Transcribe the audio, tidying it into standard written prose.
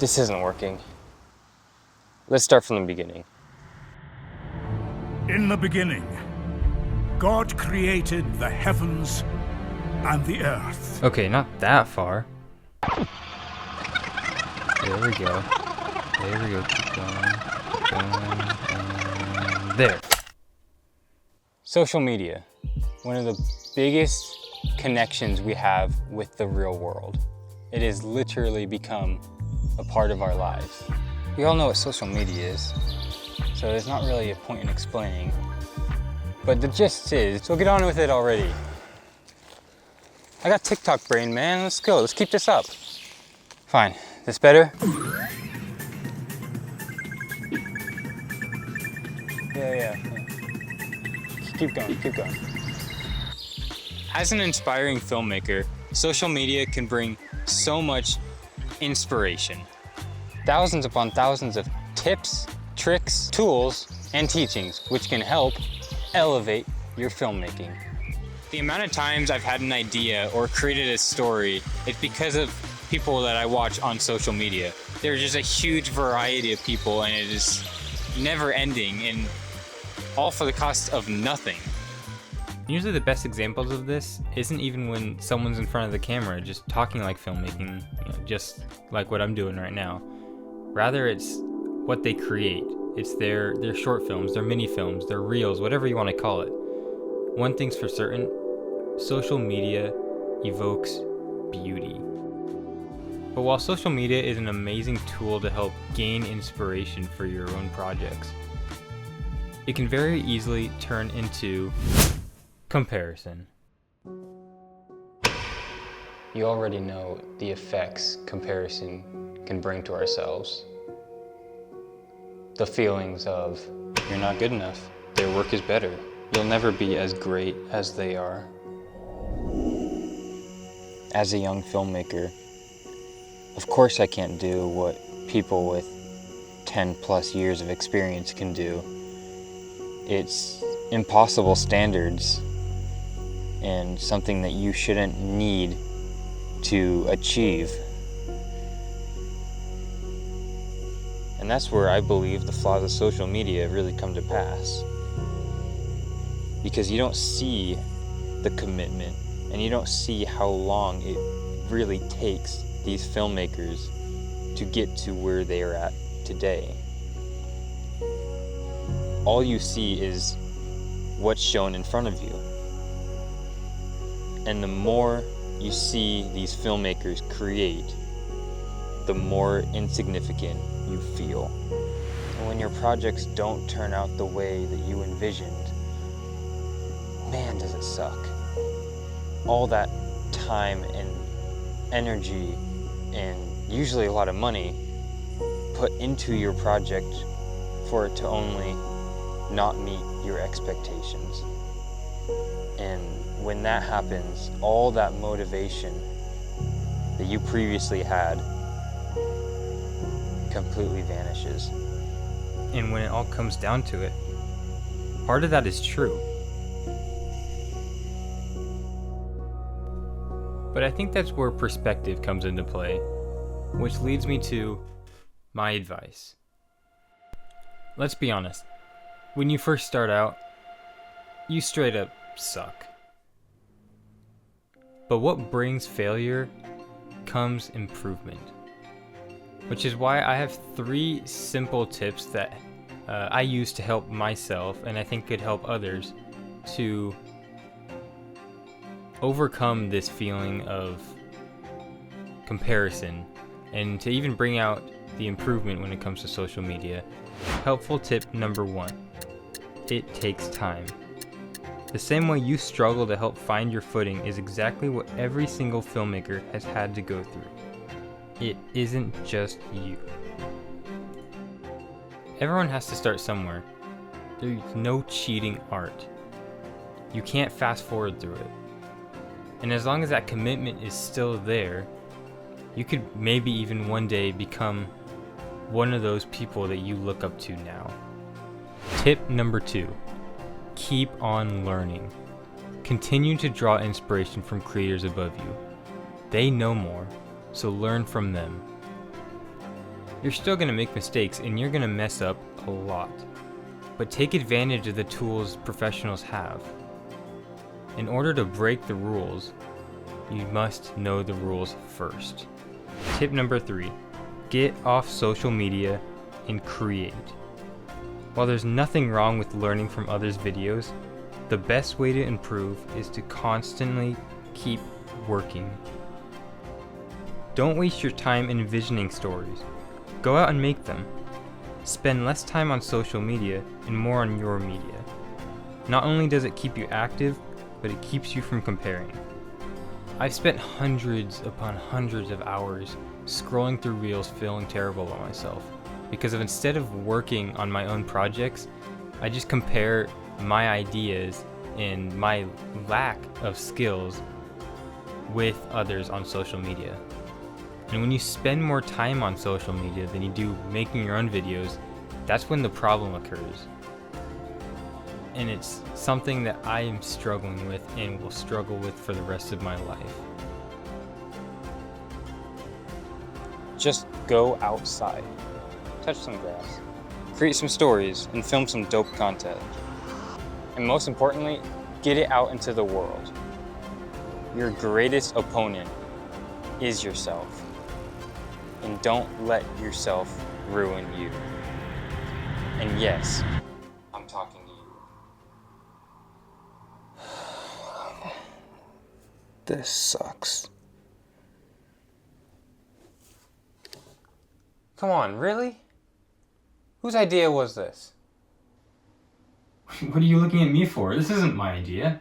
This isn't working. Let's start from the beginning. In the beginning, God created the heavens and the earth. Okay, not that far. There we go. There we go. Keep going. Keep going. And there. Social media, one of the biggest connections we have with the real world. It has literally become a part of our lives. We all know what social media is, so there's not really a point in explaining. But the gist is, so get on with it already. I got TikTok brain, man. Let's go. Let's keep this up. Fine. This better? Yeah. Keep going, keep going. As an inspiring filmmaker, social media can bring so much inspiration. Thousands upon thousands of tips, tricks, tools, and teachings which can help elevate your filmmaking. The amount of times I've had an idea or created a story, it's because of people that I watch on social media. There's just a huge variety of people and it is never ending and all for the cost of nothing. Usually the best examples of this isn't even when someone's in front of the camera just talking like filmmaking, just like what I'm doing right now. Rather, it's what they create. It's their short films, their mini films, their reels, whatever you want to call it. One thing's for certain, social media evokes beauty. But while social media is an amazing tool to help gain inspiration for your own projects, it can very easily turn into comparison. You already know the effects comparison can bring to ourselves. The feelings of, you're not good enough, their work is better, you'll never be as great as they are. As a young filmmaker, of course I can't do what people with 10 plus years of experience can do. It's impossible standards and something that you shouldn't need to achieve. And that's where I believe the flaws of social media really come to pass. Because you don't see the commitment and you don't see how long it really takes these filmmakers to get to where they are at today. All you see is what's shown in front of you. And the more you see these filmmakers create, the more insignificant you feel. And when your projects don't turn out the way that you envisioned, man, does it suck. All that time and energy and usually a lot of money put into your project for it to only not meet your expectations. And when that happens, all that motivation that you previously had completely vanishes. And when it all comes down to it, part of that is true. But I think that's where perspective comes into play, which leads me to my advice. Let's be honest. When you first start out, you straight up suck. But what brings failure comes improvement. Which is why I have 3 simple tips that I use to help myself and I think could help others to overcome this feeling of comparison and to even bring out the improvement when it comes to social media. Helpful tip number 1. It takes time. The same way you struggle to help find your footing is exactly what every single filmmaker has had to go through. It isn't just you. Everyone has to start somewhere. There's no cheating art. You can't fast forward through it. And as long as that commitment is still there, you could maybe even one day become one of those people that you look up to now. Tip number 2. Keep on learning. Continue to draw inspiration from creators above you. They know more, so learn from them. You're still going to make mistakes and you're going to mess up a lot. But take advantage of the tools professionals have. In order to break the rules, you must know the rules first. Tip number 3, get off social media and create. While there's nothing wrong with learning from others' videos, the best way to improve is to constantly keep working. Don't waste your time envisioning stories. Go out and make them. Spend less time on social media and more on your media. Not only does it keep you active, but it keeps you from comparing. I've spent hundreds upon hundreds of hours scrolling through reels feeling terrible about myself because instead of working on my own projects, I just compare my ideas and my lack of skills with others on social media. And when you spend more time on social media than you do making your own videos, that's when the problem occurs. And it's something that I am struggling with and will struggle with for the rest of my life. Just go outside, touch some grass, create some stories, and film some dope content. And most importantly, get it out into the world. Your greatest opponent is yourself. And don't let yourself ruin you. And yes, I'm talking to you. This sucks. Come on, really? Whose idea was this? What are you looking at me for? This isn't my idea.